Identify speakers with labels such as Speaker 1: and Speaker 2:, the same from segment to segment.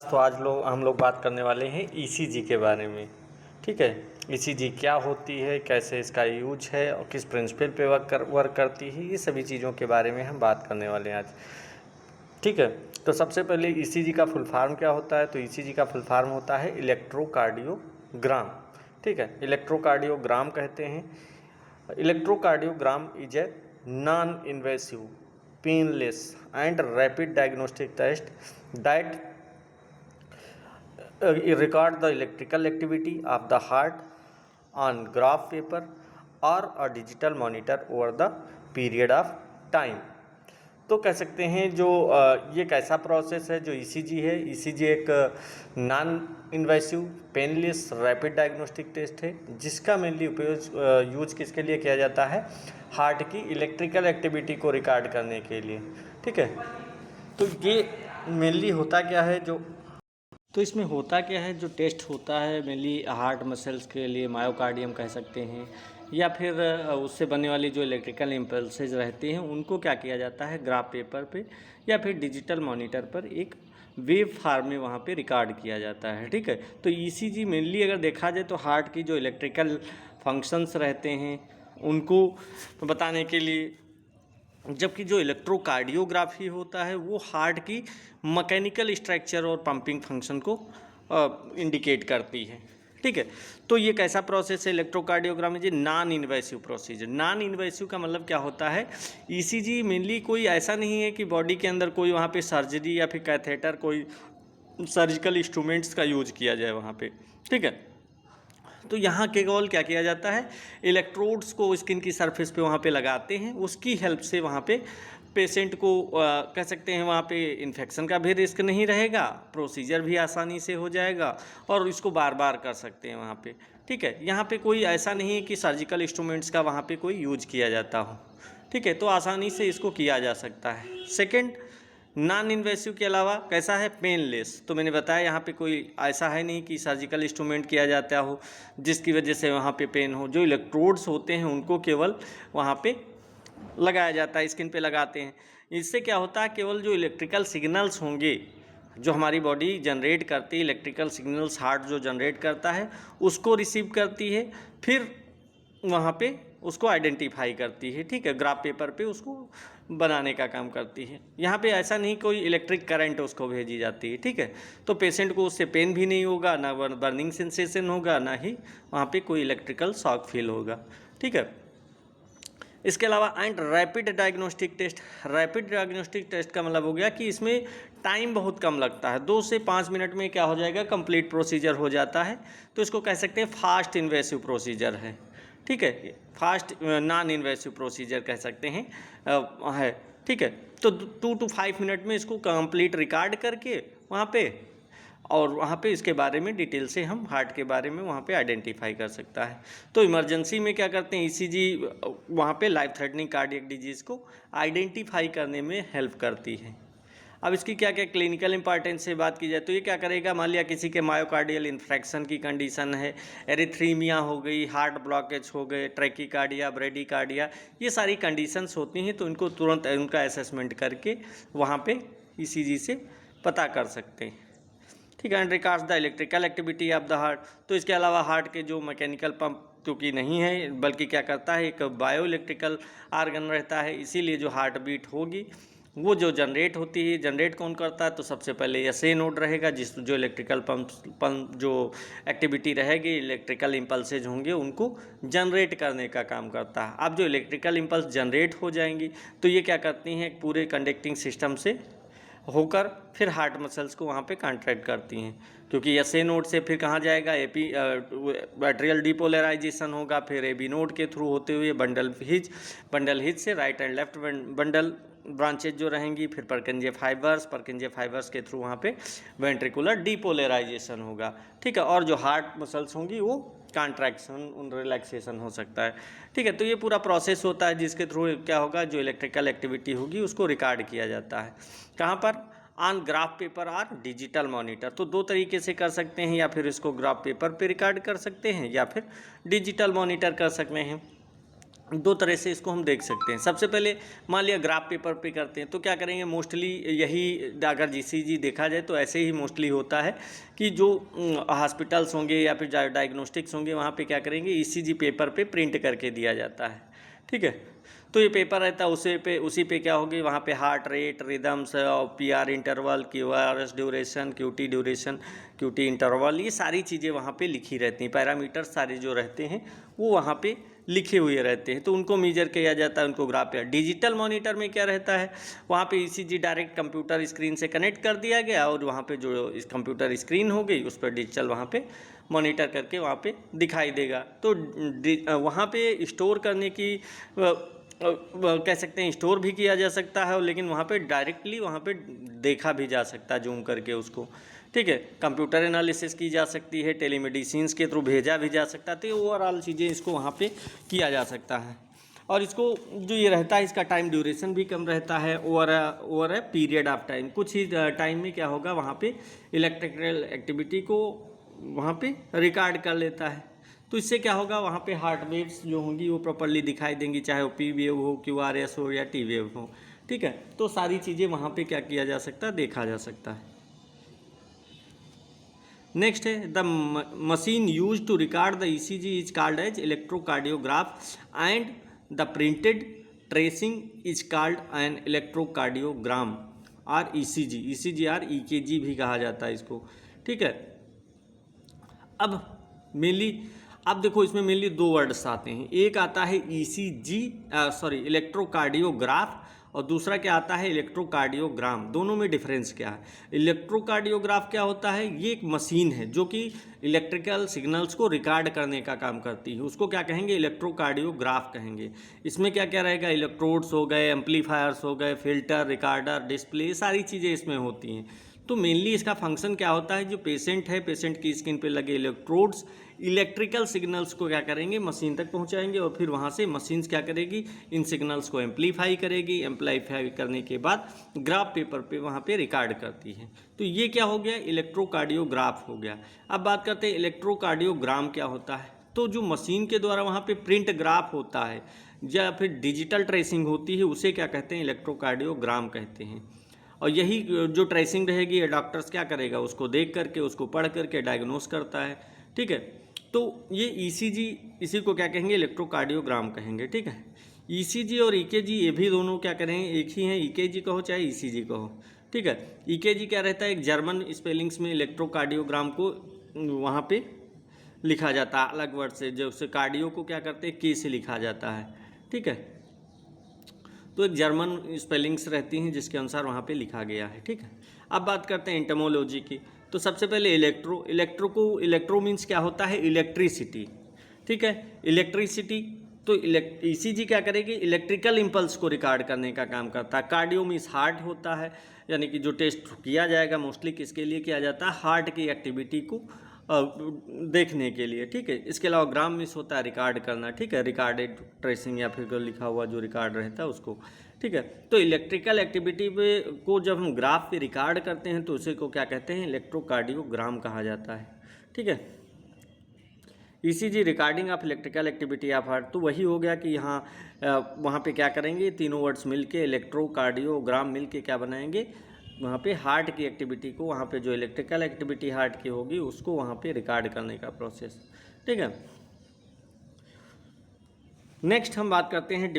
Speaker 1: तो आज हम लोग बात करने वाले हैं ईसीजी के बारे में। ठीक है, ईसीजी क्या होती है, कैसे इसका यूज है और किस प्रिंसिपल पे वर्क करती है, ये सभी चीज़ों के बारे में हम बात करने वाले हैं आज। ठीक है, तो सबसे पहले ईसीजी का फुल फॉर्म क्या होता है। तो ईसीजी का फुल फॉर्म होता है इलेक्ट्रोकार्डियोग्राम। ठीक है, इलेक्ट्रोकार्डियोग्राम कहते हैं। Electrocardiogram is a non invasive, painless and rapid diagnostic test that record the electrical activity of the heart on graph paper or a digital monitor over the period of time। तो कह सकते हैं जो ये एक ऐसा प्रोसेस है जो ईसीजी है। ईसीजी एक non invasive, painless, rapid diagnostic test है जिसका मेनली उपयोग यूज किसके लिए किया जाता है, हार्ट की इलेक्ट्रिकल एक्टिविटी को रिकॉर्ड करने के लिए। ठीक है, तो ये मेनली होता क्या है इसमें होता क्या है, जो टेस्ट होता है मेनली हार्ट मसल्स के लिए, मायोकार्डियम कह सकते हैं, या फिर उससे बनने वाली जो इलेक्ट्रिकल इम्पल्सेज रहते हैं उनको क्या किया जाता है, ग्राफ पेपर पे या फिर डिजिटल मॉनिटर पर एक वेव फॉर्म में वहाँ पे रिकॉर्ड किया जाता है। ठीक है, तो ईसीजी मेनली अगर देखा जाए तो हार्ट की जो इलेक्ट्रिकल फंक्शंस रहते हैं उनको बताने के लिए, जबकि जो इलेक्ट्रोकार्डियोग्राफी होता है वो हार्ट की मैकेनिकल स्ट्रक्चर और पंपिंग फंक्शन को इंडिकेट करती है। ठीक है, तो ये कैसा प्रोसेस है इलेक्ट्रोकार्डियोग्राम जी, non invasive procedure. Non invasive का मतलब क्या होता है, ईसीजी मेनली कोई ऐसा नहीं है कि बॉडी के अंदर कोई वहाँ पे सर्जरी या फिर कैथेटर, कोई सर्जिकल इंस्ट्रूमेंट्स का यूज किया जाए वहाँ पे। ठीक है, तो यहाँ केवल क्या किया जाता है, इलेक्ट्रोड्स को स्किन की सरफेस पे वहाँ पे लगाते हैं, उसकी हेल्प से वहाँ पे पेशेंट को कह सकते हैं वहाँ पे इन्फेक्शन का भी रिस्क नहीं रहेगा, प्रोसीजर भी आसानी से हो जाएगा और इसको बार बार कर सकते हैं वहाँ पे। ठीक है, यहाँ पे कोई ऐसा नहीं है कि सर्जिकल इंस्ट्रूमेंट्स का वहाँ पे कोई यूज किया जाता हो। ठीक है, तो आसानी से इसको किया जा सकता है। सेकेंड, नॉन इन्वेसिव के अलावा कैसा है, पेनलेस। तो मैंने बताया यहाँ पे कोई ऐसा है नहीं कि सर्जिकल इंस्ट्रूमेंट किया जाता हो जिसकी वजह से वहाँ पे पेन हो। जो इलेक्ट्रोड्स होते हैं उनको केवल वहाँ पे लगाया जाता है, स्किन पे लगाते हैं। इससे क्या होता है, केवल जो इलेक्ट्रिकल सिग्नल्स होंगे जो हमारी बॉडी जनरेट करती है, इलेक्ट्रिकल सिग्नल्स हार्ट जो जनरेट करता है उसको रिसीव करती है, फिर वहाँ पे उसको आइडेंटिफाई करती है। ठीक है, ग्राफ पेपर पे उसको बनाने का काम करती है। यहाँ पे ऐसा नहीं कोई इलेक्ट्रिक करंट उसको भेजी जाती है। ठीक है, तो पेशेंट को उससे पेन भी नहीं होगा, ना बर्निंग सेंसेशन होगा, ना ही वहाँ पे कोई इलेक्ट्रिकल शॉक फील होगा। ठीक है, इसके अलावा and rapid diagnostic test. Rapid diagnostic test का मतलब हो गया कि इसमें टाइम बहुत कम लगता है, 2 से 5 मिनट में क्या हो जाएगा, कंप्लीट प्रोसीजर हो जाता है। तो इसको कह सकते हैं फास्ट इन्वेसिव प्रोसीजर है। ठीक है, फास्ट नॉन इन्वेसिव प्रोसीजर कह सकते हैं है। ठीक है, तो 2 to 5 मिनट में इसको कंप्लीट रिकॉर्ड करके वहाँ पे, और वहाँ पे इसके बारे में डिटेल से हम हार्ट के बारे में वहाँ पे आइडेंटिफाई कर सकता है। तो इमरजेंसी में क्या करते हैं, ईसीजी वहाँ पे लाइफ थ्रेटनिंग कार्डियक डिजीज़ को आइडेंटिफाई करने में हेल्प करती है। अब इसकी क्या क्या क्लिनिकल इंपॉर्टेंस से बात की जाए तो ये क्या करेगा, मान लिया किसी के मायोकार्डियल इन्फेक्शन की कंडीशन है, एरिथ्रीमिया हो गई, हार्ट ब्लॉकेज हो गए, ट्रैकीकार्डिया, ब्रेडीकार्डिया, ये सारी कंडीशंस होती हैं, तो इनको तुरंत उनका असेसमेंट करके वहाँ पे ईसीजी से पता कर सकते हैं। ठीक है, and records the electrical activity of the heart. तो इसके अलावा हार्ट के जो मैकेनिकल पंप क्योंकि नहीं है, बल्कि क्या करता है, एक बायो इलेक्ट्रिकल आर्गन रहता है, इसीलिए जो हार्ट बीट होगी वो जो जनरेट होती है, जनरेट कौन करता है, तो सबसे पहले एसए नोड रहेगा जो इलेक्ट्रिकल पंप जो एक्टिविटी रहेगी, इलेक्ट्रिकल इम्पल्सेज होंगे उनको जनरेट करने का काम करता है। अब जो इलेक्ट्रिकल इम्पल्स जनरेट हो जाएंगी तो ये क्या करती हैं, पूरे कंडक्टिंग सिस्टम से होकर फिर हार्ट मसल्स को वहाँ पे कॉन्ट्रैक्ट करती हैं, क्योंकि एसए नोड से फिर कहाँ जाएगा, एट्रियल डीपोलराइजेशन होगा, फिर एबी नोड के थ्रू होते हुए बंडल हिज से right and left bundle branches जो रहेंगी, फिर परकिंजे फाइबर्स के थ्रू वहाँ पे वेंट्रिकुलर डीपोलराइजेशन होगा। ठीक है, और जो हार्ट मसल्स होंगी वो कॉन्ट्रैक्शन रिलैक्सेशन हो सकता है। ठीक है, तो ये पूरा प्रोसेस होता है जिसके थ्रू क्या होगा, जो इलेक्ट्रिकल एक्टिविटी होगी उसको रिकॉर्ड किया जाता है। कहाँ पर, ऑन ग्राफ पेपर और डिजिटल मॉनिटर। तो 2 तरीके से कर सकते हैं, या फिर इसको ग्राफ पेपर पे रिकॉर्ड कर सकते हैं या फिर डिजिटल मॉनिटर कर सकते हैं। दो तरह से इसको हम देख सकते हैं। सबसे पहले मान लिया ग्राफ पेपर पे करते हैं तो क्या करेंगे, मोस्टली यही अगर ईसीजी देखा जाए तो ऐसे ही मोस्टली होता है कि जो हॉस्पिटल्स होंगे या फिर डायग्नोस्टिक्स होंगे वहाँ पे क्या करेंगे, ईसीजी पेपर पे प्रिंट करके दिया जाता है। ठीक है, तो ये पेपर रहता है उसी पे क्या होगी, वहाँ पे heart rate, rhythms, PR interval, QRS duration, QT duration, QT interval, ये सारी चीज़ें वहाँ पे लिखी रहती हैं। पैरामीटर सारे जो रहते हैं वो वहाँ पे लिखे हुए रहते हैं, तो उनको मेजर किया जाता है, उनको ग्राफ पे। डिजिटल मॉनिटर में क्या रहता है, वहाँ पे ईसीजी डायरेक्ट कंप्यूटर स्क्रीन से कनेक्ट कर दिया गया और वहाँ पे जो इस कंप्यूटर स्क्रीन हो गई उस पर डिजिटल वहाँ पे मॉनिटर करके वहाँ पे दिखाई देगा। तो वहाँ पे स्टोर करने की कह सकते हैं, स्टोर भी किया जा सकता है, लेकिन वहाँ पे डायरेक्टली वहाँ पे देखा भी जा सकता है जूम करके उसको। ठीक है, कंप्यूटर एनालिसिस की जा सकती है, टेलीमेडिसिन के थ्रू भेजा भी जा सकता है, तो ओवरऑल चीज़ें इसको वहाँ पे किया जा सकता है। और इसको जो ये रहता है इसका टाइम ड्यूरेशन भी कम रहता है, over a period of time, कुछ ही टाइम में क्या होगा वहाँ पे इलेक्ट्रिकल एक्टिविटी को वहाँ पे रिकॉर्ड कर लेता है। तो इससे क्या होगा, वहाँ पे हार्ट वेव्स जो होंगी वो प्रॉपर्ली दिखाई देंगी, चाहे वो पी वेव हो, क्यूआरएस हो या टी वेव हो। ठीक है, तो सारी चीज़ें वहाँ पे क्या किया जा सकता है, देखा जा सकता है। नेक्स्ट है the machine use to record the ECG is called as electrocardiograph and the printed tracing is called an electrocardiogram और ईसीजी। ईसीजी और ईकेजी भी कहा जाता है इसको। ठीक है, अब मेनली अब देखो इसमें मेनली दो वर्ड्स आते हैं, एक आता है ईसीजी इलेक्ट्रोकार्डियोग्राफ और दूसरा क्या आता है इलेक्ट्रोकार्डियोग्राम। दोनों में डिफरेंस क्या है? इलेक्ट्रोकार्डियोग्राफ क्या होता है, ये एक मशीन है जो कि इलेक्ट्रिकल सिग्नल्स को रिकॉर्ड करने का काम करती है, उसको क्या कहेंगे, इलेक्ट्रोकार्डियोग्राफ कहेंगे। इसमें क्या क्या रहेगा, इलेक्ट्रोड्स हो गए, एम्पलीफायर्स हो गए, फिल्टर, रिकॉर्डर, डिस्प्ले, सारी चीज़ें इसमें होती हैं। तो मेनली इसका फंक्शन क्या होता है, जो पेशेंट है, पेशेंट की स्किन पे लगे इलेक्ट्रोड्स इलेक्ट्रिकल सिग्नल्स को क्या करेंगे, मशीन तक पहुंचाएंगे और फिर वहां से मशीन्स क्या करेगी, इन सिग्नल्स को एम्पलीफाई करेगी। एम्पलीफाई करने के बाद ग्राफ पेपर पे वहां पे रिकॉर्ड करती है। तो ये क्या हो गया, इलेक्ट्रोकार्डियोग्राफ हो गया। अब बात करते हैं इलेक्ट्रोकार्डियोग्राम क्या होता है। तो जो मशीन के द्वारा वहाँ पे प्रिंट ग्राफ होता है या फिर डिजिटल ट्रेसिंग होती है उसे क्या कहते हैं, इलेक्ट्रोकार्डियोग्राम कहते हैं। और यही जो ट्रेसिंग रहेगी डॉक्टर्स क्या करेगा, उसको देख करके उसको पढ़ करके डायग्नोस करता है। ठीक है, तो ये ईसीजी, इसी को क्या कहेंगे, इलेक्ट्रोकार्डियोग्राम कहेंगे। ठीक है, ईसीजी और ईकेजी ये भी दोनों क्या करेंगे, एक ही हैं, ईकेजी कहो चाहे ईसीजी कहो। ठीक है, ईकेजी क्या रहता है, एक जर्मन स्पेलिंग्स में इलेक्ट्रोकार्डियोग्राम को वहाँ पे लिखा जाता है अलग वर्ड से, जैसे कार्डियो को क्या करते हैं, के से लिखा जाता है। ठीक है, तो एक जर्मन स्पेलिंग्स रहती हैं जिसके अनुसार वहाँ पे लिखा गया है। ठीक है, अब बात करते हैं एंटोमोलॉजी की। तो सबसे पहले इलेक्ट्रो मीन्स क्या होता है, इलेक्ट्रिसिटी। ठीक है, इलेक्ट्रिसिटी, तो ईसीजी क्या करेगी, इलेक्ट्रिकल इम्पल्स को रिकॉर्ड करने का काम करता है। कार्डियो मीन्स हार्ट होता है, यानी कि जो टेस्ट किया जाएगा मोस्टली किसके लिए किया जाता है, हार्ट की एक्टिविटी को देखने के लिए। ठीक है, इसके अलावा ग्राम मिस होता है रिकॉर्ड करना। ठीक है, रिकॉर्डेड ट्रेसिंग या फिर लिखा हुआ जो रिकॉर्ड रहता है उसको। ठीक है, तो इलेक्ट्रिकल एक्टिविटी पे को जब हम ग्राफ पे रिकॉर्ड करते हैं तो उसे को क्या कहते हैं, इलेक्ट्रोकार्डियोग्राम कहा जाता है। ठीक है, ECG recording of electrical activity of heart, तो वही हो गया कि यहाँ वहाँ पे क्या करेंगे, तीनों वर्ड्स मिलके इलेक्ट्रोकार्डियोग्राम मिलके क्या बनाएंगे, वहाँ पे हार्ट की एक्टिविटी को, वहाँ पे जो इलेक्ट्रिकल एक्टिविटी हार्ट की होगी उसको वहाँ पे रिकॉर्ड करने का प्रोसेस। ठीक है, नेक्स्ट हम बात करते हैं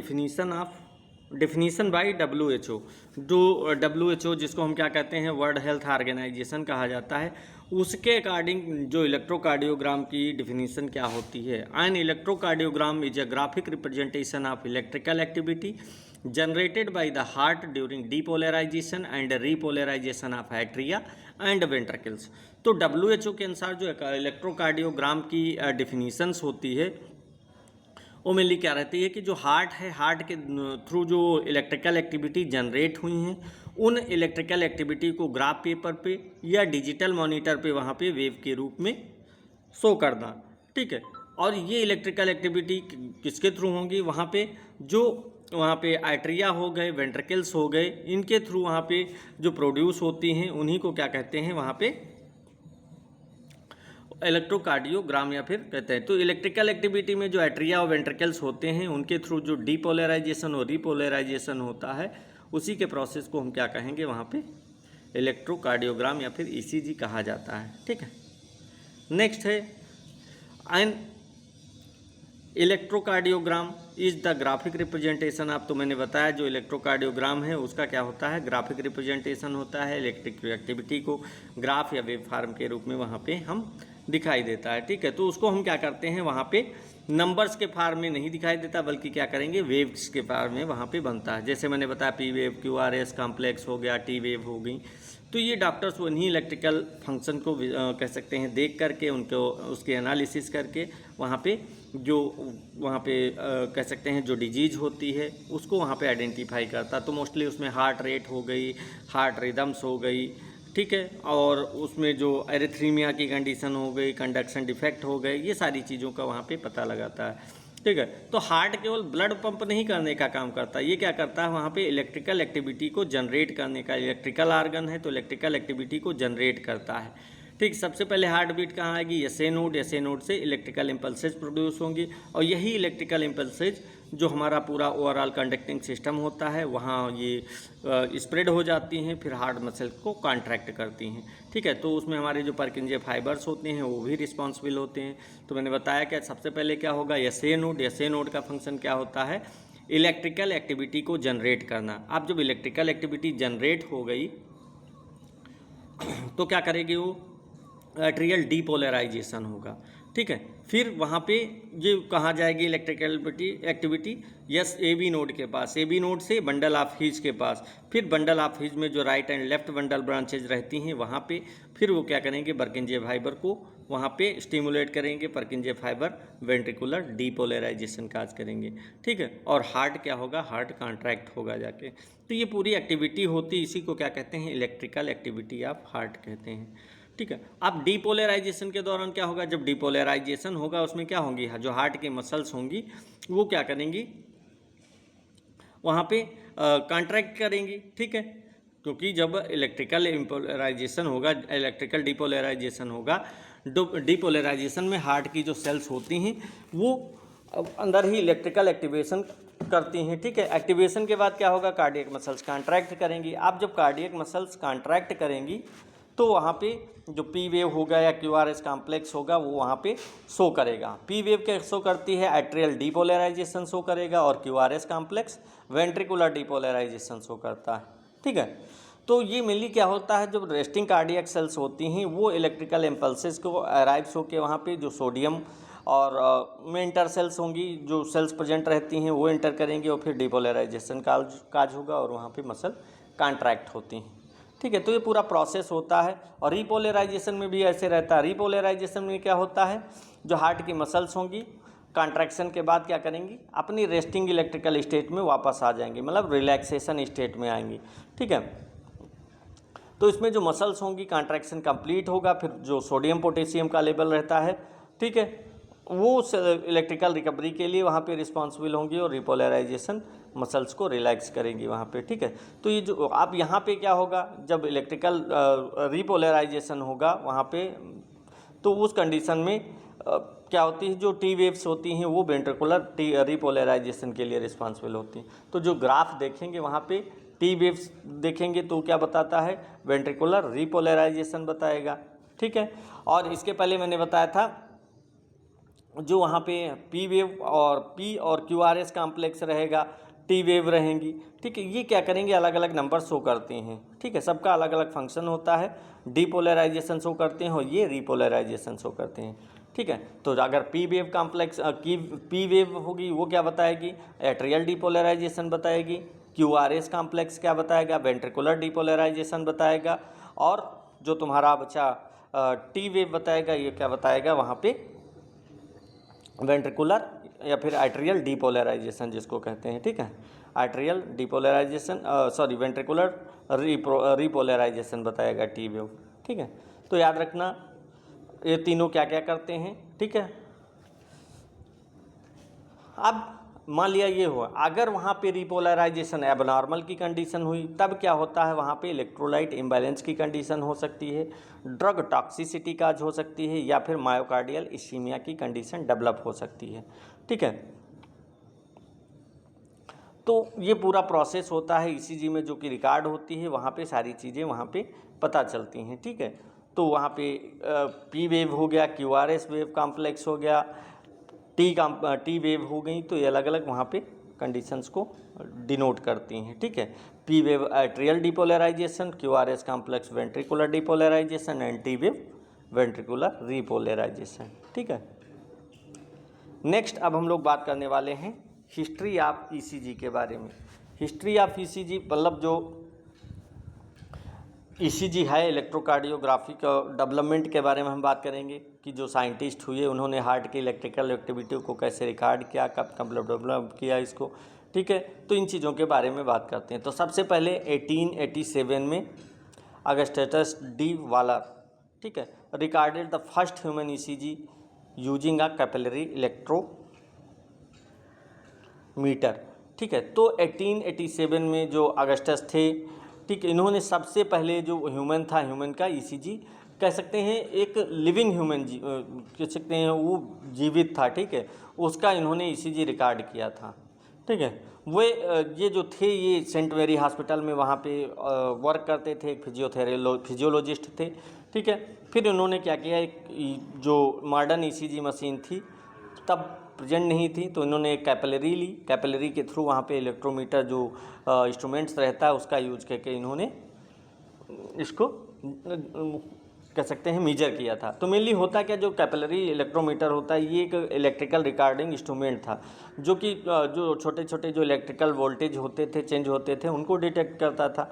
Speaker 1: डिफिनीसन बाय WHO। जो WHO जिसको हम क्या कहते हैं, वर्ल्ड हेल्थ ऑर्गेनाइजेशन कहा जाता है, उसके अकॉर्डिंग जो इलेक्ट्रोकार्डियोग्राम की डिफिनीसन क्या होती है, an electrocardiogram is a graphic representation of electrical activity generated by the heart during depolarization and repolarization of atria and ventricles. तो WHO के अनुसार जो इलेक्ट्रोकार्डियोग्राम की डिफिनीशंस होती है वो मेनली क्या रहती है कि जो हार्ट है, हार्ट के थ्रू जो इलेक्ट्रिकल एक्टिविटी जनरेट हुई हैं उन इलेक्ट्रिकल एक्टिविटी को ग्राफ पेपर पे या डिजिटल मॉनिटर पे वहाँ पे वेव के रूप में शो करना। ठीक है, और ये इलेक्ट्रिकल एक्टिविटी किसके थ्रू होंगी, वहाँ पे जो वहाँ पे आर्टरिया हो गए, वेंट्रिकल्स हो गए, इनके थ्रू वहाँ पे जो प्रोड्यूस होती हैं उन्हीं को क्या कहते हैं, वहाँ पे इलेक्ट्रोकार्डियोग्राम या फिर कहते हैं। तो इलेक्ट्रिकल एक्टिविटी में जो एट्रिया और वेंट्रिकल्स होते हैं उनके थ्रू जो डीपोलराइजेशन और रीपोलराइजेशन होता है उसी के प्रोसेस को हम क्या कहेंगे, वहाँ पे इलेक्ट्रोकार्डियोग्राम या फिर ईसीजी कहा जाता है। ठीक है, नेक्स्ट है an electrocardiogram is the graphic representation of, तो मैंने बताया जो इलेक्ट्रोकार्डियोग्राम है उसका क्या होता है, ग्राफिक रिप्रेजेंटेशन होता है। इलेक्ट्रिक एक्टिविटी को ग्राफ या वेव फॉर्म के रूप में वहाँ पे हम दिखाई देता है। ठीक है, तो उसको हम क्या करते हैं, वहाँ पे नंबर्स के फॉर्म में नहीं दिखाई देता बल्कि क्या करेंगे, वेव्स के फॉर्म में वहाँ पे बनता है। जैसे मैंने बताया P wave, Q R S complex हो गया, टी वेव हो गई। तो ये डॉक्टर्स उन्हीं इलेक्ट्रिकल फंक्शन को कह सकते हैं देख करके उनको उसके एनालिसिस करके वहाँ पे जो वहाँ पे कह सकते हैं जो डिजीज होती है उसको वहाँ पे आइडेंटिफाई करता। तो मोस्टली उसमें हार्ट रेट हो गई, हार्ट रिदम्स हो गई, ठीक है, और उसमें जो एरिथ्रीमिया की कंडीशन हो गई, कंडक्शन डिफेक्ट हो गए, ये सारी चीज़ों का वहाँ पे पता लगाता है। ठीक है, तो हार्ट केवल ब्लड पंप नहीं करने का काम करता है, ये क्या करता है, वहाँ पे इलेक्ट्रिकल एक्टिविटी को जनरेट करने का, इलेक्ट्रिकल आर्गन है तो इलेक्ट्रिकल एक्टिविटी को जनरेट करता है। ठीक, सबसे पहले हार्ट बीट कहाँ आएगी, एसए नोड से इलेक्ट्रिकल इम्पल्सेज प्रोड्यूस होंगी और यही इलेक्ट्रिकल इम्पल्सेज जो हमारा पूरा ओवरऑल कंडक्टिंग सिस्टम होता है वहाँ ये स्प्रेड हो जाती हैं, फिर हार्ट मसल को कॉन्ट्रैक्ट करती हैं। ठीक है, तो उसमें हमारे जो परकिंजे फाइबर्स होते हैं वो भी रिस्पॉन्सिबल होते हैं। तो मैंने बताया कि सबसे पहले क्या होगा, एसए नोड का फंक्शन क्या होता है, इलेक्ट्रिकल एक्टिविटी को जनरेट करना। अब जब इलेक्ट्रिकल एक्टिविटी जनरेट हो गई तो क्या करेगी वो, एट्रियल डीपोलराइजेशन होगा। ठीक है, फिर वहाँ पे ये कहाँ जाएगी electrical activity, yes AV node के पास, एबी नोड से बंडल ऑफ हिज के पास, फिर बंडल ऑफ हिज में जो right and left bundle branches रहती हैं वहाँ पे फिर वो क्या करेंगे, परकिंजे फाइबर को वहाँ पे स्टिमुलेट करेंगे, परकिंजे फाइबर वेंट्रिकुलर डीपोलराइजेशन काज करेंगे। ठीक है, और हार्ट क्या होगा, हार्ट कॉन्ट्रैक्ट होगा जाके। तो ये पूरी एक्टिविटी होती, इसी को क्या कहते हैं, इलेक्ट्रिकल एक्टिविटी ऑफ हार्ट कहते हैं। ठीक है, अब डीपोलराइजेशन के दौरान क्या होगा, जब डीपोलराइजेशन होगा उसमें क्या होंगी, जो हार्ट की मसल्स होंगी वो क्या करेंगी, वहाँ पे कॉन्ट्रैक्ट करेंगी। ठीक है, क्योंकि जब इलेक्ट्रिकल इम्पोलराइजेशन होगा, इलेक्ट्रिकल डीपोलराइजेशन होगा, डीपोलराइजेशन में हार्ट की जो सेल्स होती हैं वो अंदर ही इलेक्ट्रिकल एक्टिवेशन करती हैं। ठीक है, एक्टिवेशन के बाद क्या होगा, कार्डियक मसल्स कॉन्ट्रैक्ट करेंगी। अब जब कार्डियक मसल्स कॉन्ट्रैक्ट करेंगी तो वहाँ पे जो पी वेव होगा या क्यू आर एस कॉम्प्लेक्स होगा वो वहाँ पे शो करेगा। पी वेव क्या शो करती है, एट्रियल डीपोलराइजेशन शो करेगा और Q R S complex ventricular depolarization show करता है। ठीक है, तो ये मेनली क्या होता है, जब रेस्टिंग कार्डियक सेल्स होती हैं वो इलेक्ट्रिकल इम्पल्सेस को अराइव्स होकर वहाँ पे जो सोडियम और में इंटर सेल्स होंगी, जो सेल्स प्रेजेंट रहती हैं वो इंटर करेंगे और फिर डीपोलराइजेशन काज होगा और वहाँ पे मसल कॉन्ट्रैक्ट होती हैं। ठीक है, तो ये पूरा प्रोसेस होता है। और रीपोलराइजेशन में भी ऐसे रहता है। रीपोलराइजेशन में क्या होता है, जो हार्ट की मसल्स होंगी कॉन्ट्रैक्शन के बाद क्या करेंगी, अपनी रेस्टिंग इलेक्ट्रिकल स्टेट में वापस आ जाएंगी, मतलब रिलैक्सेशन स्टेट में आएंगी। ठीक है, तो इसमें जो मसल्स होंगी कॉन्ट्रैक्शन कंप्लीट होगा, फिर जो सोडियम पोटेशियम का लेवल रहता है, ठीक है, वो इलेक्ट्रिकल रिकवरी के लिए वहाँ पे रिस्पॉन्सिबल होंगी और रिपोलराइजेशन मसल्स को रिलैक्स करेंगी वहाँ पे। ठीक है, तो ये जो अब यहाँ पे क्या होगा, जब इलेक्ट्रिकल रिपोलराइजेशन होगा वहाँ पे तो उस कंडीशन में क्या होती है, जो टी वेव्स होती हैं वो वेंट्रिकुलर रिपोलराइजेशन के लिए रिस्पॉन्सिबल होती हैं। तो जो ग्राफ देखेंगे वहाँ पे टी वेव्स देखेंगे तो क्या बताता है, वेंट्रिकुलर रिपोलराइजेशन बताएगा। ठीक है, और इसके पहले मैंने बताया था जो वहाँ पे पी वेव और पी और क्यू आर एस कॉम्प्लेक्स रहेगा, टी वेव रहेंगी। ठीक है, ये क्या करेंगे, अलग अलग नंबर शो करते हैं। ठीक है, सबका अलग अलग फंक्शन होता है, डीपोलराइजेशन शो करते हैं और ये रिपोलराइजेशन शो करते हैं। ठीक है, तो अगर पी वेव कॉम्प्लेक्स की पी वेव होगी वो क्या बताएगी, एट्रियल डीपोलराइजेशन बताएगी, क्यू आर एस कॉम्प्लेक्स क्या बताएगा, वेंट्रिकुलर डीपोलराइजेशन बताएगा, और जो तुम्हारा बच्चा टी वेव बताएगा ये क्या बताएगा, वहाँ पे वेंट्रिकुलर या फिर आर्टेरियल डीपोलराइजेशन जिसको कहते हैं। ठीक है, आर्टेरियल डीपोलराइजेशन वेंट्रिकुलर रिपोलराइजेशन बताएगा टी वेव। ठीक है, तो याद रखना ये तीनों क्या क्या करते हैं। ठीक है, अब मान लिया ये हुआ, अगर वहाँ पे रिपोलराइजेशन एबनॉर्मल की कंडीशन हुई तब क्या होता है, वहाँ पे इलेक्ट्रोलाइट इम्बैलेंस की कंडीशन हो सकती है, ड्रग टॉक्सिसिटी काज हो सकती है, या फिर मायोकार्डियल इश्कीमिया की कंडीशन डेवलप हो सकती है। ठीक है, तो ये पूरा प्रोसेस होता है ईसीजी में जो कि रिकॉर्ड होती है, वहाँ पे सारी चीज़ें वहाँ पे पता चलती हैं। ठीक है, तो वहाँ पे पी वेव हो गया, क्यूआरएस वेव कॉम्प्लेक्स हो गया, टी वेव हो गई, तो ये अलग अलग वहाँ पे कंडीशंस को डिनोट करती हैं। ठीक है, P wave atrial depolarization, QRS complex ventricular depolarization and T wave ventricular repolarization. ठीक है, नेक्स्ट अब हम लोग बात करने वाले हैं हिस्ट्री ऑफ ईसीजी के बारे में। हिस्ट्री ऑफ ईसीजी मतलब जो ईसीजी है, इलेक्ट्रोकार्डियोग्राफी का डेवलपमेंट के बारे में हम बात करेंगे कि जो साइंटिस्ट हुए उन्होंने हार्ट की इलेक्ट्रिकल एक्टिविटी को कैसे रिकॉर्ड किया, कब कब डेवलप किया इसको। ठीक है, तो इन चीज़ों के बारे में बात करते हैं। तो सबसे पहले 1887 में अगस्टस डी वालर, ठीक है, recorded the first human ECG using a capillary electrometer. ठीक है, तो 1887 में जो अगस्टस थे, ठीक, इन्होंने सबसे पहले जो ह्यूमन था, ह्यूमन का ईसीजी कह सकते हैं, एक लिविंग ह्यूमन कह सकते हैं, वो जीवित था। ठीक है, उसका इन्होंने ईसीजी रिकॉर्ड किया था। ठीक है, वे ये जो थे ये सेंट मेरी हॉस्पिटल में वहाँ पे वर्क करते थे, एक फिजियोलॉजिस्ट थे। ठीक है, फिर उन्होंने क्या किया, एक जो मॉडर्न ईसीजी मशीन थी तब प्रेजेंट नहीं थी, तो इन्होंने एक कैपिलरी ली, कैपिलरी के थ्रू वहाँ पे इलेक्ट्रोमीटर जो इंस्ट्रूमेंट्स रहता है उसका यूज करके इन्होंने इसको कह सकते हैं मेजर किया था। तो मेनली होता क्या, जो कैपिलरी इलेक्ट्रोमीटर होता है ये एक इलेक्ट्रिकल रिकॉर्डिंग इंस्ट्रूमेंट था, जो कि जो छोटे छोटे जो इलेक्ट्रिकल वोल्टेज होते थे, चेंज होते थे, उनको डिटेक्ट करता था।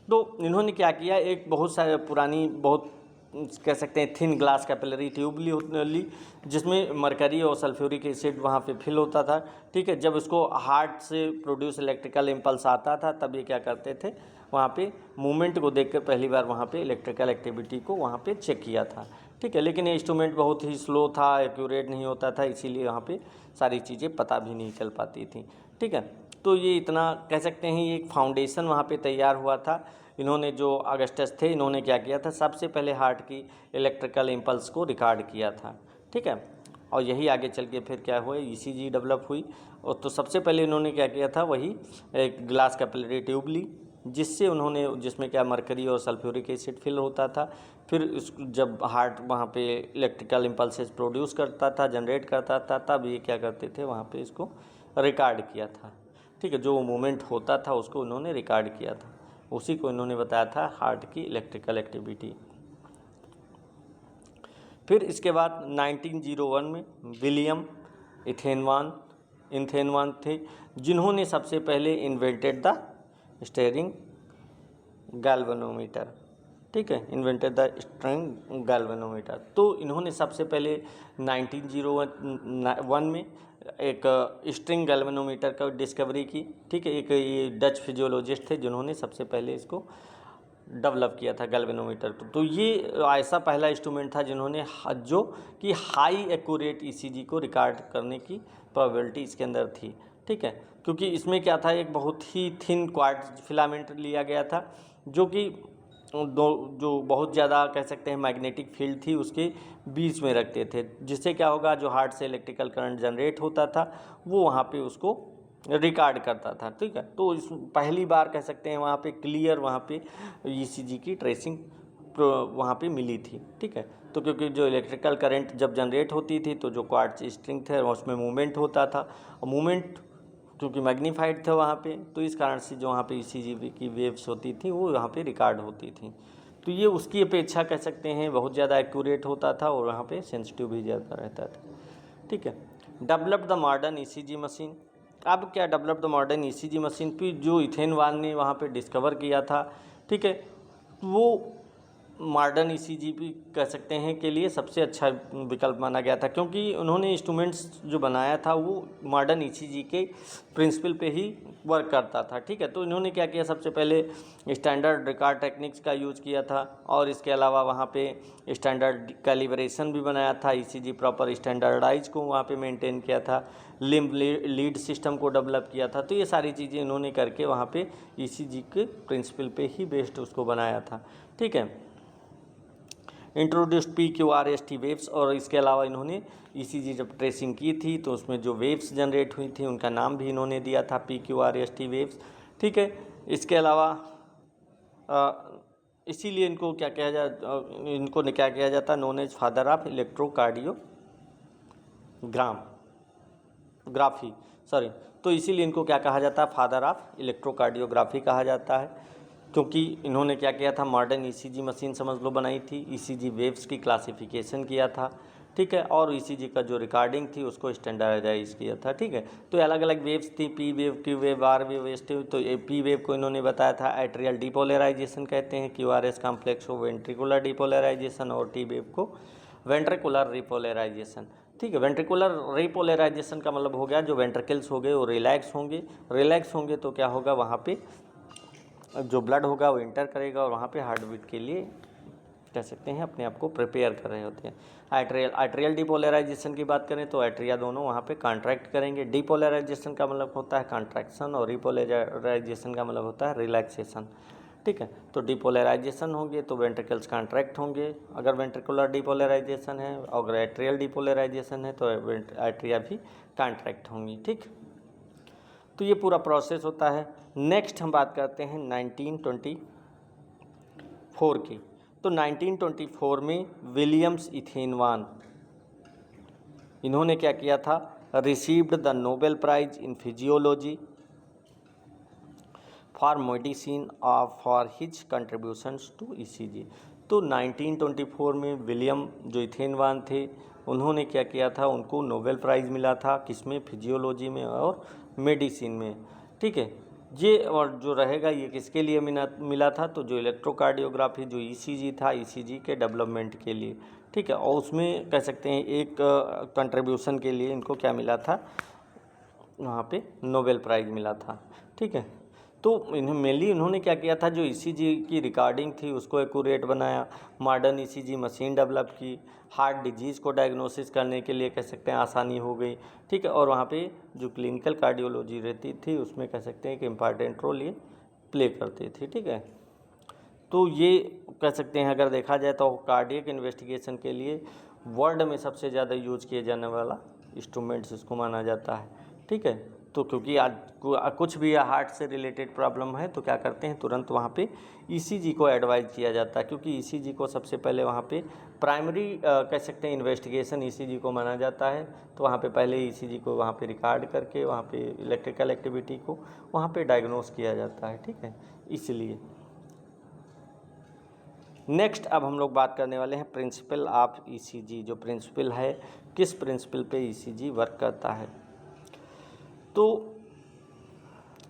Speaker 1: तो इन्होंने क्या किया, एक बहुत सारे पुरानी, बहुत कह सकते हैं थिन ग्लास कैपिलरी ट्यूब ली, जिसमें मरकरी और सल्फ्यूरिक एसिड वहाँ पे फिल होता था। ठीक है, जब उसको हार्ट से प्रोड्यूस इलेक्ट्रिकल इम्पल्स आता था तब ये क्या करते थे, वहाँ पे मूवमेंट को देखकर पहली बार वहाँ पे इलेक्ट्रिकल एक्टिविटी को वहाँ पे चेक किया था। ठीक है, लेकिन ये इंस्ट्रूमेंट बहुत ही स्लो था, एक्यूरेट नहीं होता था, इसीलिए वहाँ पे सारी चीज़ें पता भी नहीं चल पाती थी। ठीक है, तो ये इतना कह सकते हैं, ये एक फाउंडेशन वहाँ पे तैयार हुआ था। इन्होंने जो अगस्टस थे, इन्होंने क्या किया था, सबसे पहले हार्ट की इलेक्ट्रिकल इम्पल्स को रिकॉर्ड किया था। ठीक है, और यही आगे चल के फिर क्या हुआ, ईसीजी डेवलप हुई। और तो सबसे पहले इन्होंने क्या किया था, वही एक ग्लास कैपिलरी ट्यूब ली, जिसमें क्या मरकरी और सल्फ्यूरिक एसिड फिल होता था। फिर जब हार्ट वहाँ पे इलेक्ट्रिकल इम्पल्सेस प्रोड्यूस करता था, जनरेट करता था, तब ये क्या करते थे, वहाँ पे इसको रिकॉर्ड किया था। ठीक है, जो मूवमेंट होता था उसको उन्होंने रिकॉर्ड किया था, उसी को इन्होंने बताया था हार्ट की इलेक्ट्रिकल एक्टिविटी। फिर इसके बाद 1901 में विलियम इथेनवान थे, जिन्होंने सबसे पहले इन्वेंटेड द स्टीयरिंग गैल्वेनोमीटर। ठीक है, इन्वेंटेड द स्टीयरिंग गैल्वेनोमीटर। तो इन्होंने सबसे पहले 1901 में एक स्ट्रिंग गैल्वेनोमीटर का डिस्कवरी की। ठीक है, एक ये डच फिजियोलॉजिस्ट थे जिन्होंने सबसे पहले इसको डेवलप किया था गैल्वेनोमीटर। तो ये ऐसा पहला इंस्ट्रूमेंट था जिन्होंने जो कि हाई एक्यूरेट ईसीजी को रिकॉर्ड करने की प्रोबेबिलिटी इसके अंदर थी। ठीक है, क्योंकि इसमें क्या था, एक बहुत ही थिन क्वार्ट्ज फिलामेंट लिया गया था, जो कि जो बहुत ज़्यादा कह सकते हैं मैग्नेटिक फील्ड थी उसके बीच में रखते थे, जिससे क्या होगा, जो हार्ट से इलेक्ट्रिकल करंट जनरेट होता था वो वहाँ पे उसको रिकॉर्ड करता था। ठीक है, तो इस पहली बार कह सकते हैं वहाँ पे क्लियर वहाँ पे ईसीजी की ट्रेसिंग वहाँ पे मिली थी। ठीक है, तो क्योंकि जो इलेक्ट्रिकल करंट जब जनरेट होती थी तो जो क्वार्ट्ज स्ट्रिंग थे उसमें मूवमेंट होता था, और मूवमेंट क्योंकि मैग्नीफाइड था वहाँ पे, तो इस कारण से जो वहाँ पे ईसीजी की वेव्स होती थी वो यहाँ पे रिकॉर्ड होती थी। तो ये उसकी अपेक्षा कह सकते हैं बहुत ज़्यादा एक्यूरेट होता था और वहाँ पे सेंसिटिव भी ज़्यादा रहता था। ठीक है, develop the modern ECG machine. अब क्या develop the modern ECG machine, फिर जो इथेनवान ने वहाँ पे डिस्कवर किया था। ठीक है, वो मॉडर्न ईसीजी भी कह सकते हैं के लिए सबसे अच्छा विकल्प माना गया था, क्योंकि उन्होंने इंस्ट्रूमेंट्स जो बनाया था वो मॉडर्न ईसीजी के प्रिंसिपल पे ही वर्क करता था। ठीक है, तो इन्होंने क्या किया, सबसे पहले स्टैंडर्ड रिकॉर्ड टेक्निक्स का यूज किया था, और इसके अलावा वहाँ पे स्टैंडर्ड कैलिब्रेशन भी बनाया था, ईसीजी प्रॉपर स्टैंडर्डाइज को वहाँ पे मेंटेन किया था, लिम्ब लीड सिस्टम को डेवलप किया था। तो ये सारी चीज़ें इन्होंने करके वहाँ पे ईसीजी के प्रिंसिपल पे ही बेस्ड उसको बनाया था। ठीक है, इंट्रोड्यूस्ड PQRST वेव्स, और इसके अलावा इन्होंने ईसीजी जब ट्रेसिंग की थी तो उसमें जो वेव्स जनरेट हुई थी उनका नाम भी इन्होंने दिया था PQRST वेव्स। ठीक है, इसके अलावा इसीलिए इनको क्या किया जाता, known as father of electrocardiography, sorry. तो इसीलिए इनको क्या कहा जाता है, फादर ऑफ इलेक्ट्रोकार्डियोग्राफी कहा जाता है, क्योंकि इन्होंने क्या किया था, मॉडर्न ईसीजी मशीन समझ लो बनाई थी, ईसीजी वेव्स की क्लासिफिकेशन किया था। ठीक है, और ईसीजी का जो रिकॉर्डिंग थी उसको स्टैंडर्डाइज किया था। ठीक है, तो अलग अलग वेव्स थी, P wave, Q wave, R wave, S wave. तो ये पी वेव को इन्होंने बताया था एट्रियल डिपोलराइजेशन कहते हैं, QRS कॉम्प्लेक्स को वेंट्रिकुलर डिपोलराइजेशन, और टी वेव को वेंट्रिकुलर रिपोलराइजेशन। ठीक है, वेंट्रिकुलर रिपोलराइजेशन का मतलब हो गया जो वेंट्रिकल्स हो गए वो रिलैक्स होंगे तो क्या होगा, वहाँ पे जो ब्लड होगा वो इंटर करेगा और वहाँ पे हार्ट बीट के लिए कह सकते हैं अपने आप को प्रिपेयर कर रहे होते हैं। आर्टेरियल डिपोलराइजेशन की बात करें तो आर्टेरिया दोनों वहाँ पे कॉन्ट्रैक्ट करेंगे। डिपोलराइजेशन का मतलब होता है कॉन्ट्रैक्शन, और रिपोलराइजेशन का मतलब होता है रिलैक्सेशन। ठीक है, तो डिपोलराइजेशन होंगे तो वेंट्रिकल्स कॉन्ट्रैक्ट होंगे अगर वेंट्रिकुलर डिपोलराइजेशन है, और आर्टेरियल डिपोलराइजेशन है तो आर्टेरिया भी कॉन्ट्रैक्ट होंगी। ठीक, तो ये पूरा प्रोसेस होता है। नेक्स्ट हम बात करते हैं 1924 की। तो 1924 में विलियम्स इथेनवान, इन्होंने क्या किया था, received the Nobel prize in physiology for medicine for his contributions to ECG. तो 1924 में विलियम जो इथेनवान थे उन्होंने क्या किया था, उनको नोबेल प्राइज़ मिला था, किसमें, फिजियोलॉजी में और मेडिसिन में। ठीक है, ये और जो रहेगा ये किसके लिए मिला था, तो जो इलेक्ट्रोकार्डियोग्राफी जो ईसीजी था, ईसीजी के डेवलपमेंट के लिए। ठीक है, और उसमें कह सकते हैं एक कंट्रीब्यूशन के लिए इनको क्या मिला था, वहाँ पे नोबेल प्राइज़ मिला था। ठीक है, तो मेनली इन्होंने क्या किया था, जो ईसीजी की रिकॉर्डिंग थी उसको एक्यूरेट बनाया, मॉडर्न ईसीजी मशीन डेवलप की, हार्ट डिजीज़ को डायग्नोसिस करने के लिए कह सकते हैं आसानी हो गई। ठीक है, और वहाँ पे जो क्लिनिकल कार्डियोलॉजी रहती थी उसमें कह सकते हैं कि इम्पॉर्टेंट रोल ये प्ले करती थी। ठीक है, तो ये कह सकते हैं अगर देखा जाए तो कार्डियक इन्वेस्टिगेशन के लिए वर्ल्ड में सबसे ज़्यादा यूज किए जाने वाला इंस्ट्रूमेंट्स इसको माना जाता है। ठीक है, तो क्योंकि आज कुछ भी हार्ट से रिलेटेड प्रॉब्लम है तो क्या करते हैं, तुरंत वहाँ पे ईसीजी को एडवाइज किया जाता है, क्योंकि ईसीजी को सबसे पहले वहाँ पे प्राइमरी कह सकते हैं इन्वेस्टिगेशन ईसीजी को माना जाता है। तो वहाँ पे पहले ईसीजी को वहाँ पे रिकॉर्ड करके वहाँ पे इलेक्ट्रिकल एक्टिविटी को वहाँ पे डायग्नोस किया जाता है। ठीक है, इसलिए नेक्स्ट अब हम लोग बात करने वाले हैं प्रिंसिपल ऑफ ईसीजी। जो प्रिंसिपल है, किस प्रिंसिपल पे ईसीजी वर्क करता है। तो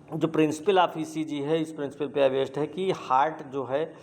Speaker 1: जो प्रिंसिपल ऑफ ईसीजी है, इस प्रिंसिपल पे बेस्ड है कि हार्ट जो है,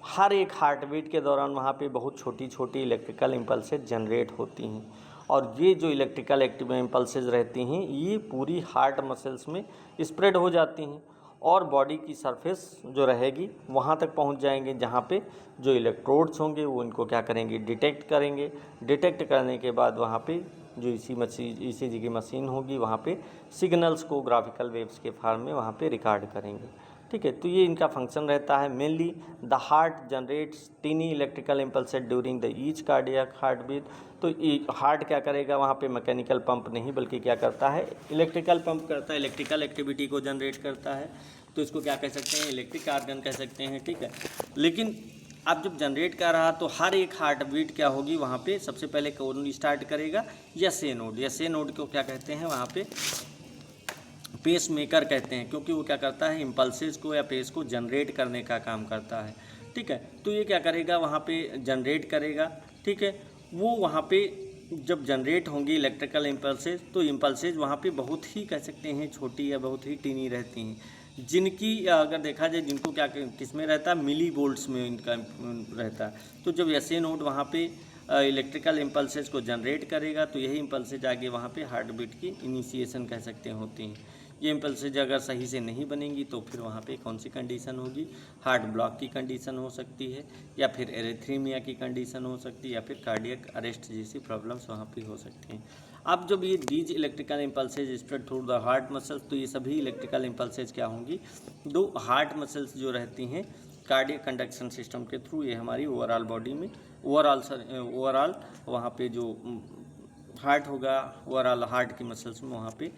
Speaker 1: हर एक हार्ट बीट के दौरान वहाँ पे बहुत छोटी छोटी इलेक्ट्रिकल इम्पल्सेज जनरेट होती हैं, और ये जो इलेक्ट्रिकल इम्पल्सेज रहती हैं ये पूरी हार्ट मसल्स में स्प्रेड हो जाती हैं, और बॉडी की सरफेस जो रहेगी वहाँ तक पहुँच जाएंगे, जहाँ पे जो इलेक्ट्रोड्स होंगे वो इनको क्या करेंगे, डिटेक्ट करेंगे। डिटेक्ट करने के बाद वहाँ पे जो ईसीजी की मशीन होगी वहाँ पे सिग्नल्स को ग्राफिकल वेव्स के फॉर्म में वहाँ पे रिकॉर्ड करेंगे। ठीक है, तो ये इनका फंक्शन रहता है। Mainly the heart generates tiny electrical impulses during the each cardiac heart beat. तो हार्ट क्या करेगा, वहाँ पे मैकेनिकल पंप नहीं बल्कि क्या करता है, इलेक्ट्रिकल पंप करता है, इलेक्ट्रिकल एक्टिविटी को जनरेट करता है। तो इसको क्या कह सकते हैं, इलेक्ट्रिक आर्गन कह सकते हैं। ठीक है, लेकिन अब जब जनरेट कर रहा तो हर एक हार्ट बीट क्या होगी, वहाँ पे सबसे पहले कौन स्टार्ट करेगा, एसए नोड। एसए नोड को क्या कहते हैं, वहाँ पे पेस मेकर कहते हैं, क्योंकि वो क्या करता है, इम्पल्सेस को या पेस को जनरेट करने का काम करता है। ठीक है, तो ये क्या करेगा, वहाँ पे जनरेट करेगा। ठीक है, वो वहाँ पे जब जनरेट होंगी इलेक्ट्रिकल इम्पल्सेस तो इम्पल्सेस वहाँ पे बहुत ही कह सकते हैं छोटी या बहुत ही टीनी रहती हैं। जिनकी अगर देखा जाए जिनको क्या किस में रहता है, मिली वोल्ट्स में इनका रहता है। तो जब एसए नोड वहाँ पे इलेक्ट्रिकल इम्पल्सेस को जनरेट करेगा तो यही इम्पल्सेज आगे वहाँ पे हार्ट बीट की इनिशिएशन कह सकते हैं होती हैं। ये इम्पल्सेज अगर सही से नहीं बनेंगी तो फिर वहाँ पे कौन सी कंडीशन होगी, हार्ट ब्लॉक की कंडीशन हो सकती है, या फिर एरिथ्रीमिया की कंडीशन हो सकती है, या फिर कार्डियक अरेस्ट जैसी प्रॉब्लम्स वहाँ पे हो सकती हैं। अब जब ये these electrical impulses spread through the heart muscles, तो ये सभी इलेक्ट्रिकल इम्पल्सेज क्या होंगी, दो हार्ट मसल्स जो रहती हैं कार्डियक कंडक्शन सिस्टम के थ्रू, ये हमारी ओवरऑल बॉडी में ओवरऑल वहाँ पे जो हार्ट होगा, ओवरऑल हार्ट की मसल्स में वहाँ पे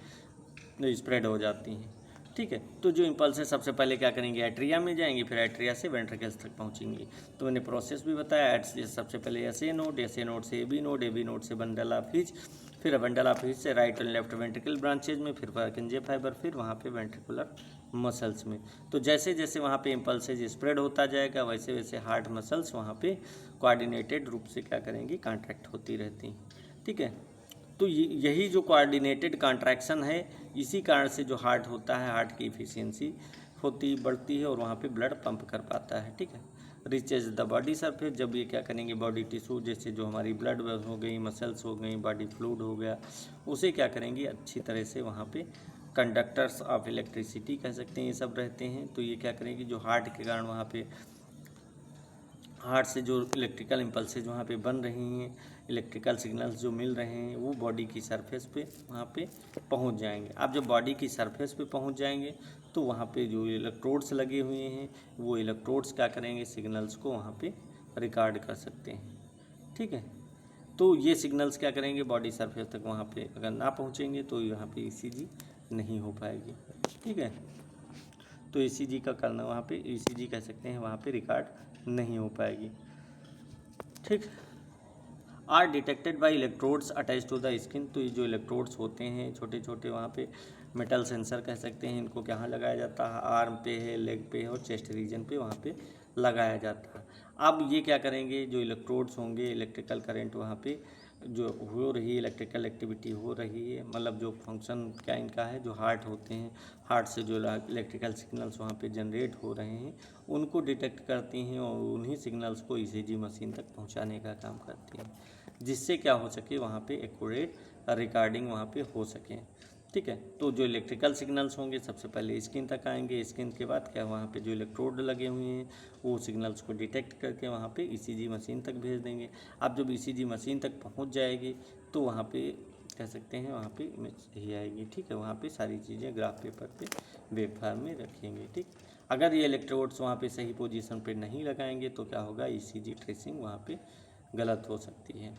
Speaker 1: स्प्रेड हो जाती हैं। ठीक है, तो जो इम्पल्स है सबसे पहले क्या करेंगे, एट्रिया में जाएंगे, फिर एट्रिया से वेंट्रिकल्स तक पहुंचेंगे। तो मैंने प्रोसेस भी बताया, सबसे पहले एसए नोड से एबी नोड से बंडल ऑफ हिच, फिर बंडल ऑफ हिच से right and left ventricle branches में, फिर परकिंजे फाइबर, फिर वहाँ पे वेंट्रिकुलर मसल्स में। तो जैसे जैसे वहाँ पे इम्पल्सेज स्प्रेड होता जाएगा वैसे वैसे हार्ट मसल्स वहाँ पे कोऑर्डिनेटेड रूप से क्या करेंगी, कॉन्ट्रैक्ट होती रहती हैं। ठीक है, तो यही जो कोऑर्डिनेटेड कॉन्ट्रैक्शन है, इसी कारण से जो हार्ट होता है, हार्ट की इफिशियंसी बढ़ती है और वहाँ पे ब्लड पंप कर पाता है। ठीक है, रिचेज द बॉडी सरफेस, जब ये क्या करेंगे, बॉडी टिश्यू जैसे जो हमारी ब्लड हो गई, मसल्स हो गई, बॉडी फ्लूइड हो गया, उसे क्या करेंगे अच्छी तरह से वहाँ पे कंडक्टर्स ऑफ इलेक्ट्रिसिटी कह सकते हैं ये सब रहते हैं। तो ये क्या करेंगे, जो हार्ट के कारण वहाँ पे हार्ट से जो इलेक्ट्रिकल इम्पल्सेज वहाँ पे बन रही हैं, इलेक्ट्रिकल सिग्नल्स जो मिल रहे हैं, वो बॉडी की सरफेस पे वहाँ पे पहुँच जाएंगे। अब जब बॉडी की सरफेस पे पहुँच जाएंगे तो वहाँ पे जो इलेक्ट्रोड्स लगे हुए हैं, वो इलेक्ट्रोड्स क्या करेंगे, सिग्नल्स को वहाँ पे रिकॉर्ड कर सकते हैं। ठीक है, तो ये सिग्नल्स क्या करेंगे, बॉडी सरफेस तक वहाँ पे अगर ना पहुँचेंगे तो यहाँ पे ईसीजी नहीं हो पाएगी। ठीक है, तो ईसीजी का करना वहाँ पे, ईसीजी कह सकते हैं वहाँ पे रिकॉर्ड नहीं हो पाएगी। ठीक, are detected by electrodes attach to the skin, तो ये जो इलेक्ट्रोड्स होते हैं छोटे छोटे वहाँ पे मेटल सेंसर कह सकते हैं, इनको कहाँ लगाया जाता है, आर्म पे है, लेग पे है और चेस्ट रीजन पे वहाँ पे लगाया जाता है। अब ये क्या करेंगे, जो इलेक्ट्रोड्स होंगे, इलेक्ट्रिकल करंट वहाँ पे जो हो रही है, इलेक्ट्रिकल एक्टिविटी हो रही है, मतलब जो फंक्शन क्या इनका है, जो हार्ट होते हैं, हार्ट से जो इलेक्ट्रिकल सिग्नल्स वहाँ पे जनरेट हो रहे हैं उनको डिटेक्ट करती हैं और उन्हीं सिग्नल्स को ईसीजी मशीन तक पहुँचाने का काम करती हैं, जिससे क्या हो सके, वहाँ पे एक्यूरेट रिकॉर्डिंग वहाँ पे हो सके। ठीक है, तो जो इलेक्ट्रिकल सिग्नल्स होंगे सबसे पहले स्किन तक आएंगे, स्किन के बाद क्या वहाँ पे जो इलेक्ट्रोड लगे हुए हैं वो सिग्नल्स को डिटेक्ट करके वहाँ पे ईसीजी मशीन तक भेज देंगे। अब जब ईसीजी मशीन तक पहुँच जाएगी तो वहाँ पे कह सकते हैं वहाँ पे इमेज सही आएगी। ठीक है, वहाँ पे सारी चीज़ें ग्राफ पेपर पे वेब फॉर्म में रखेंगे। ठीक, अगर ये इलेक्ट्रोड्स वहाँ पे सही पोजीशन पे नहीं लगाएंगे तो क्या होगा, ईसीजी ट्रेसिंग वहाँ पे गलत हो सकती है।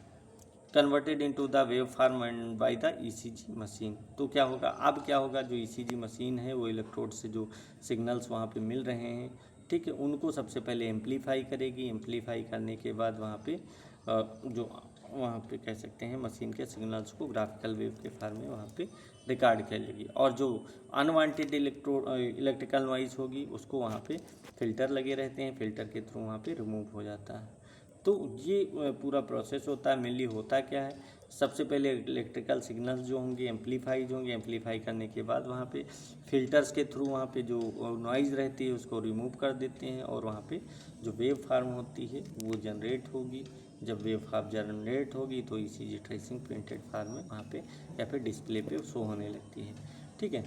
Speaker 1: Converted into the wave form and by the ECG machine, तो क्या होगा, अब क्या होगा, जो ईसीजी मशीन है वो इलेक्ट्रोड से जो सिग्नल्स वहाँ पे मिल रहे हैं, ठीक है, उनको सबसे पहले एम्पलीफाई करेगी, एम्पलीफाई करने के बाद वहाँ पे जो वहाँ पे कह सकते हैं मशीन के सिग्नल्स को ग्राफिकल वेव के फॉर्म में वहाँ पे रिकॉर्ड कर लेगी, और जो अनवांटेड इलेक्ट्रिकल नॉइज़ होगी उसको वहाँ पे फिल्टर लगे रहते हैं, फिल्टर के थ्रू वहाँ पे रिमूव हो जाता है। तो ये पूरा प्रोसेस होता है। मेनली होता क्या है, सबसे पहले इलेक्ट्रिकल सिग्नल्स जो होंगे एम्पलीफाइज होंगे, एम्पलीफाई करने के बाद वहाँ पे फिल्टर्स के थ्रू वहाँ पे जो नॉइज़ रहती है उसको रिमूव कर देते हैं, और वहाँ पे जो वेव फॉर्म होती है वो जनरेट होगी। जब वेव फॉर्म जनरेट होगी तो ईसीजी ट्रेसिंग प्रिंटेड फॉर्म में वहाँ पे या फिर डिस्प्ले पे शो होने लगती है। ठीक है,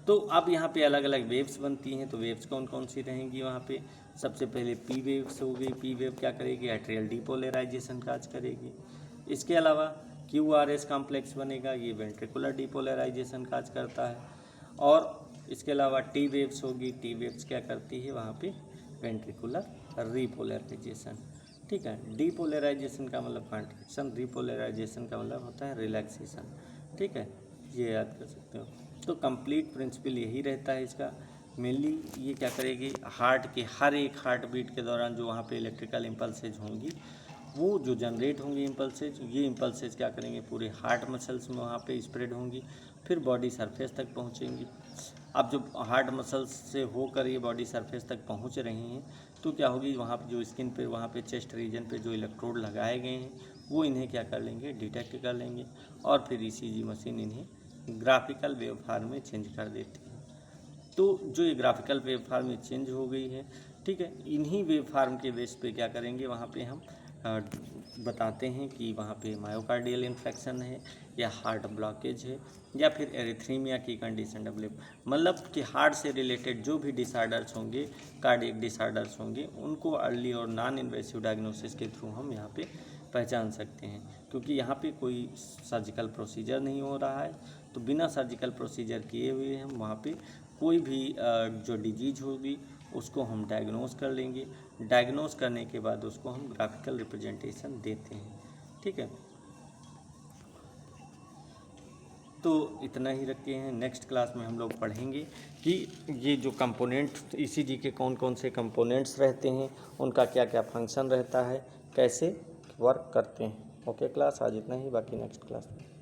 Speaker 1: तो अब यहाँ पे अलग अलग वेव्स बनती हैं, तो वेव्स कौन कौन सी रहेंगी वहाँ पे, सबसे पहले पी वेव्स हो गई, पी वेव क्या करेगी, एट्रियल डीपोलराइजेशन काज करेगी। इसके अलावा क्यू आर एस कॉम्प्लेक्स बनेगा, ये वेंट्रिकुलर डीपोलराइजेशन काज करता है। और इसके अलावा टी वेव्स होगी, टी वेव्स क्या करती है वहाँ पे, वेंट्रिकुलर रीपोलराइजेशन। ठीक है, डीपोलराइजेशन का मतलब कॉन्ट्रैक्शन, रीपोलराइजेशन का मतलब होता है रिलैक्सेशन। ठीक है, ये याद कर सकते हो। तो कंप्लीट प्रिंसिपल यही रहता है इसका। मेनली ये क्या करेगी, हार्ट के हर एक हार्ट बीट के दौरान जो वहाँ पे इलेक्ट्रिकल इम्पल्सेज होंगी, वो जो जनरेट होंगी इम्पल्सेज, ये इम्पल्सेज क्या करेंगे, पूरे हार्ट मसल्स में वहाँ पे स्प्रेड होंगी, फिर बॉडी सरफेस तक पहुँचेंगी। अब जो हार्ट मसल्स से होकर ये बॉडी सरफेस तक पहुँच रही हैं तो क्या होगी, वहाँ पे जो स्किन पे वहाँ पे चेस्ट रीजन पे जो इलेक्ट्रोड लगाए गए हैं वो इन्हें क्या कर लेंगे, डिटेक्ट कर लेंगे, और फिर ईसीजी मशीन इन्हें ग्राफिकल वेव फॉर्म में चेंज कर देती है। तो जो ये ग्राफिकल वेव फॉर्म ये चेंज हो गई है, ठीक है। इन्हीं वेव फॉर्म के बेस पे क्या करेंगे, वहाँ पे हम बताते हैं कि वहाँ पे मायोकार्डियल इन्फेक्शन है या हार्ट ब्लॉकेज है या फिर एरिथ्रीमिया की कंडीशन डेवलप, मतलब कि हार्ट से रिलेटेड जो भी डिसऑर्डर्स होंगे, कार्डियक डिसऑर्डर्स होंगे, उनको अर्ली और नॉन इन्वेसिव डायग्नोसिस के थ्रू हम यहाँ पे पहचान सकते हैं। क्योंकि यहाँ पे कोई सर्जिकल प्रोसीजर नहीं हो रहा है, तो बिना सर्जिकल प्रोसीजर किए हुए हम वहाँ पे कोई भी जो डिजीज होगी उसको हम डायग्नोस कर लेंगे। डायग्नोस करने के बाद उसको हम ग्राफिकल रिप्रेजेंटेशन देते हैं, ठीक है। तो इतना ही रखते हैं। नेक्स्ट क्लास में हम लोग पढ़ेंगे कि ये जो कंपोनेंट ईसीजी के कौन कौन से कंपोनेंट्स रहते हैं, उनका क्या क्या फंक्शन रहता है, कैसे वर्क करते हैं। ओके क्लास, आज इतना ही, बाकी नेक्स्ट क्लास में।